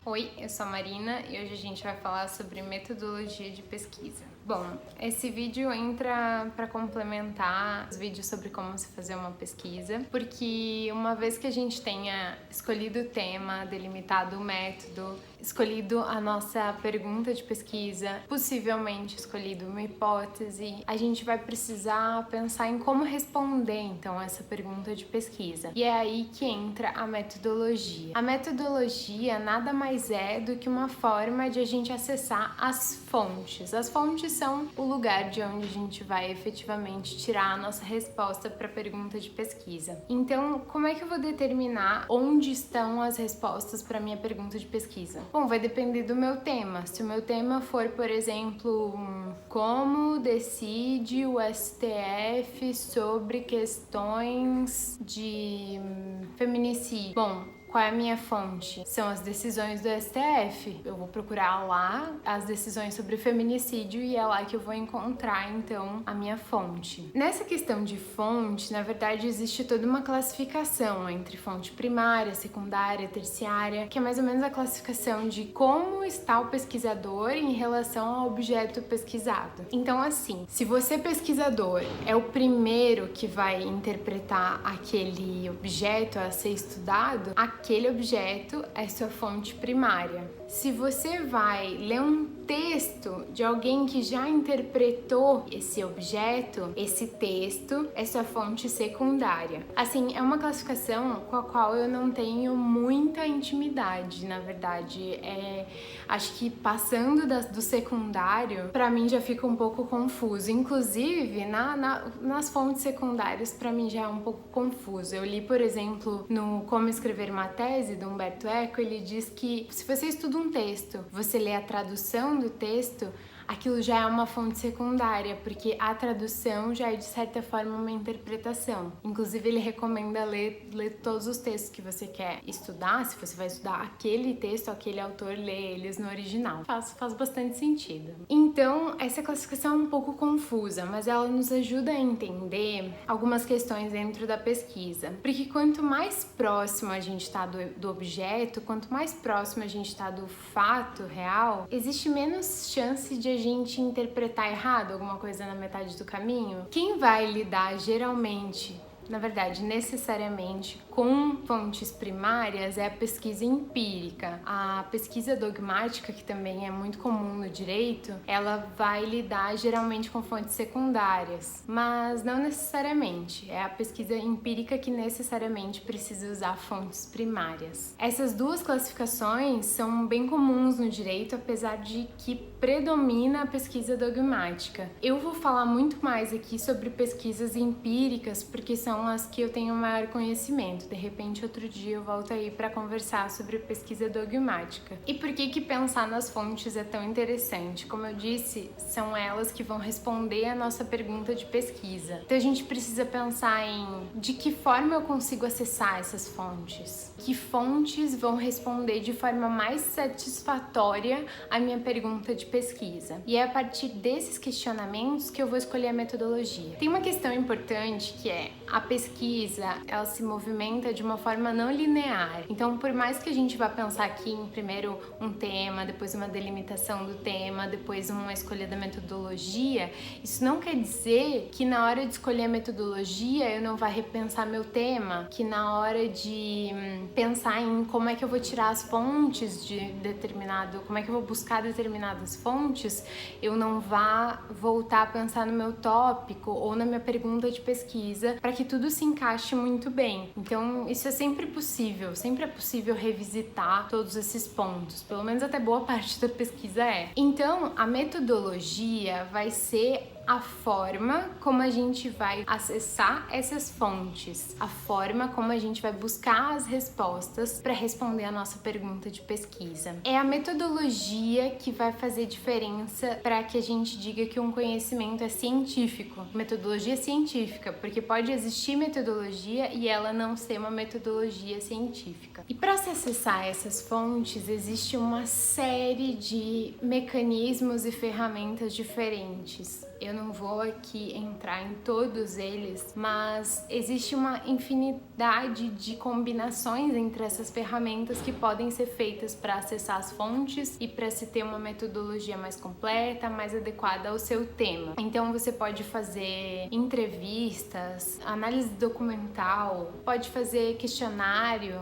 Oi, eu sou a Marina e hoje a gente vai falar sobre metodologia de pesquisa. Bom, esse vídeo entra para complementar os vídeos sobre como se fazer uma pesquisa, porque uma vez que a gente tenha escolhido o tema, delimitado o método, escolhido a nossa pergunta de pesquisa, possivelmente escolhido uma hipótese, a gente vai precisar pensar em como responder então essa pergunta de pesquisa. E é aí que entra a metodologia. A metodologia nada mais é do que uma forma de a gente acessar as fontes. As fontes são o lugar de onde a gente vai efetivamente tirar a nossa resposta para a pergunta de pesquisa. Então, como é que eu vou determinar onde estão as respostas para a minha pergunta de pesquisa? Bom, vai depender do meu tema. Se o meu tema for, por exemplo, como decide o STF sobre questões de feminicídio? Bom, qual é a minha fonte? São as decisões do STF. Eu vou procurar lá as decisões sobre feminicídio e é lá que eu vou encontrar, então, a minha fonte. Nessa questão de fonte, na verdade, existe toda uma classificação entre fonte primária, secundária, terciária, que é mais ou menos a classificação de como está o pesquisador em relação ao objeto pesquisado. Então, assim, se você, pesquisador, é o primeiro que vai interpretar aquele objeto a ser estudado, aquele objeto é sua fonte primária. Se você vai ler um texto de alguém que já interpretou esse objeto, esse texto é sua fonte secundária. Assim, é uma classificação com a qual eu não tenho muita intimidade, na verdade. Acho que passando do secundário, pra mim já fica um pouco confuso. Inclusive, nas fontes secundárias, pra mim já é um pouco confuso. Eu li, por exemplo, no Como Escrever uma Tese, do Humberto Eco, ele diz que se você estuda um texto, você lê a tradução do texto, aquilo já é uma fonte secundária, porque a tradução já é de certa forma uma interpretação. Inclusive ele recomenda ler todos os textos que você quer estudar, se você vai estudar aquele texto, aquele autor, ler eles no original. Faz bastante sentido. Então, essa classificação é um pouco confusa, mas ela nos ajuda a entender algumas questões dentro da pesquisa. Porque quanto mais próximo a gente está do objeto, quanto mais próximo a gente está do fato real, existe menos chance de a gente interpretar errado alguma coisa na metade do caminho. Quem vai lidar geralmente, na verdade, necessariamente, com fontes primárias é a pesquisa empírica. A pesquisa dogmática, que também é muito comum no direito, ela vai lidar geralmente com fontes secundárias, mas não necessariamente. É a pesquisa empírica que necessariamente precisa usar fontes primárias. Essas duas classificações são bem comuns no direito, apesar de que predomina a pesquisa dogmática. Eu vou falar muito mais aqui sobre pesquisas empíricas, porque são as que eu tenho maior conhecimento. De repente, outro dia eu volto aí para conversar sobre pesquisa dogmática. E por que pensar nas fontes é tão interessante? Como eu disse, são elas que vão responder a nossa pergunta de pesquisa. Então a gente precisa pensar em de que forma eu consigo acessar essas fontes? Que fontes vão responder de forma mais satisfatória a minha pergunta de pesquisa? E é a partir desses questionamentos que eu vou escolher a metodologia. Tem uma questão importante que é a pesquisa, ela se movimenta de uma forma não linear. Então, por mais que a gente vá pensar aqui em primeiro um tema, depois uma delimitação do tema, depois uma escolha da metodologia, isso não quer dizer que na hora de escolher a metodologia eu não vá repensar meu tema, que na hora de pensar em como é que eu vou tirar as fontes de determinado, como é que eu vou buscar determinadas fontes, eu não vá voltar a pensar no meu tópico ou na minha pergunta de pesquisa para que tudo se encaixe muito bem. Então, isso é sempre é possível revisitar todos esses pontos, pelo menos até boa parte da pesquisa é. Então, a metodologia vai ser a forma como a gente vai acessar essas fontes, a forma como a gente vai buscar as respostas para responder a nossa pergunta de pesquisa. É a metodologia que vai fazer diferença para que a gente diga que um conhecimento é científico. Metodologia científica, porque pode existir metodologia e ela não ser uma metodologia científica. E para se acessar essas fontes, existe uma série de mecanismos e ferramentas diferentes. Eu não vou aqui entrar em todos eles, mas existe uma infinidade de combinações entre essas ferramentas que podem ser feitas para acessar as fontes e para se ter uma metodologia mais completa, mais adequada ao seu tema. Então você pode fazer entrevistas, análise documental, pode fazer questionários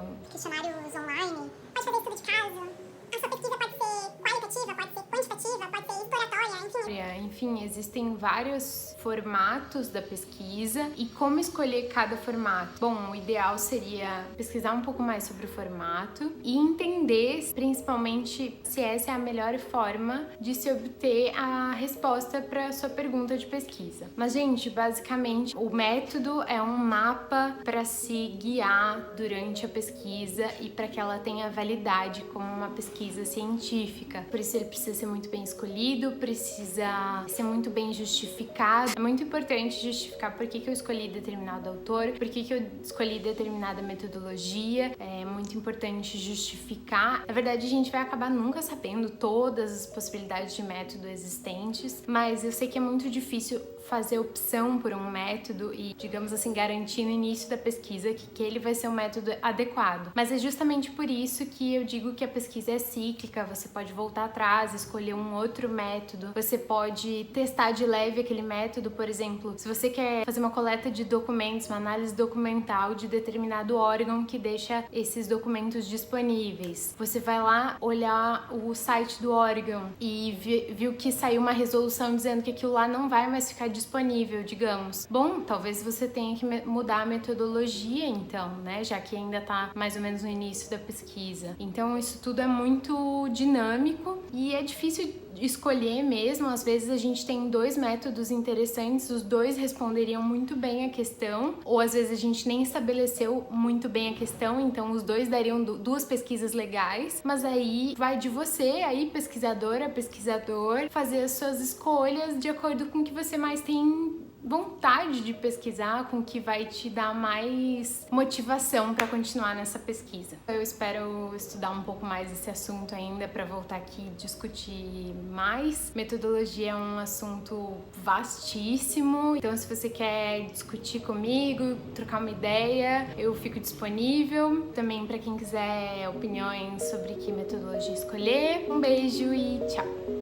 online, pode fazer estudo de caso. A sua pesquisa pode ser qualitativa, pode ser quantitativa, pode ser exploratória, enfim. Enfim, existem vários formatos da pesquisa e como escolher cada formato. Bom, o ideal seria pesquisar um pouco mais sobre o formato e entender, principalmente, se essa é a melhor forma de se obter a resposta para a sua pergunta de pesquisa. Mas, gente, basicamente, o método é um mapa para se guiar durante a pesquisa e para que ela tenha validade como uma pesquisa científica. Por isso ele precisa ser muito bem escolhido, precisa ser muito bem justificado. É muito importante justificar por que eu escolhi determinado autor, por que eu escolhi determinada metodologia. É muito importante justificar. Na verdade, a gente vai acabar nunca sabendo todas as possibilidades de método existentes, mas eu sei que é muito difícil fazer opção por um método e, digamos assim, garantir no início da pesquisa que ele vai ser um método adequado. Mas é justamente por isso que eu digo que a pesquisa é cíclica, você pode voltar atrás, escolher um outro método, você pode testar de leve aquele método, por exemplo, se você quer fazer uma coleta de documentos, uma análise documental de determinado órgão que deixa esses documentos disponíveis. Você vai lá olhar o site do órgão e viu que saiu uma resolução dizendo que aquilo lá não vai mais ficar disponível, digamos. Bom, talvez você tenha que mudar a metodologia então, né? Já que ainda tá mais ou menos no início da pesquisa. Então isso tudo é muito dinâmico e é difícil escolher mesmo. Às vezes a gente tem dois métodos interessantes, os dois responderiam muito bem a questão, ou às vezes a gente nem estabeleceu muito bem a questão, então os dois dariam duas pesquisas legais, mas aí vai de você, aí pesquisadora, pesquisador, fazer as suas escolhas de acordo com o que você mais tem vontade de pesquisar, com que vai te dar mais motivação para continuar nessa pesquisa. Eu espero estudar um pouco mais esse assunto ainda para voltar aqui e discutir mais. Metodologia é um assunto vastíssimo, então se você quer discutir comigo, trocar uma ideia, eu fico disponível. Também para quem quiser opiniões sobre que metodologia escolher. Um beijo e tchau!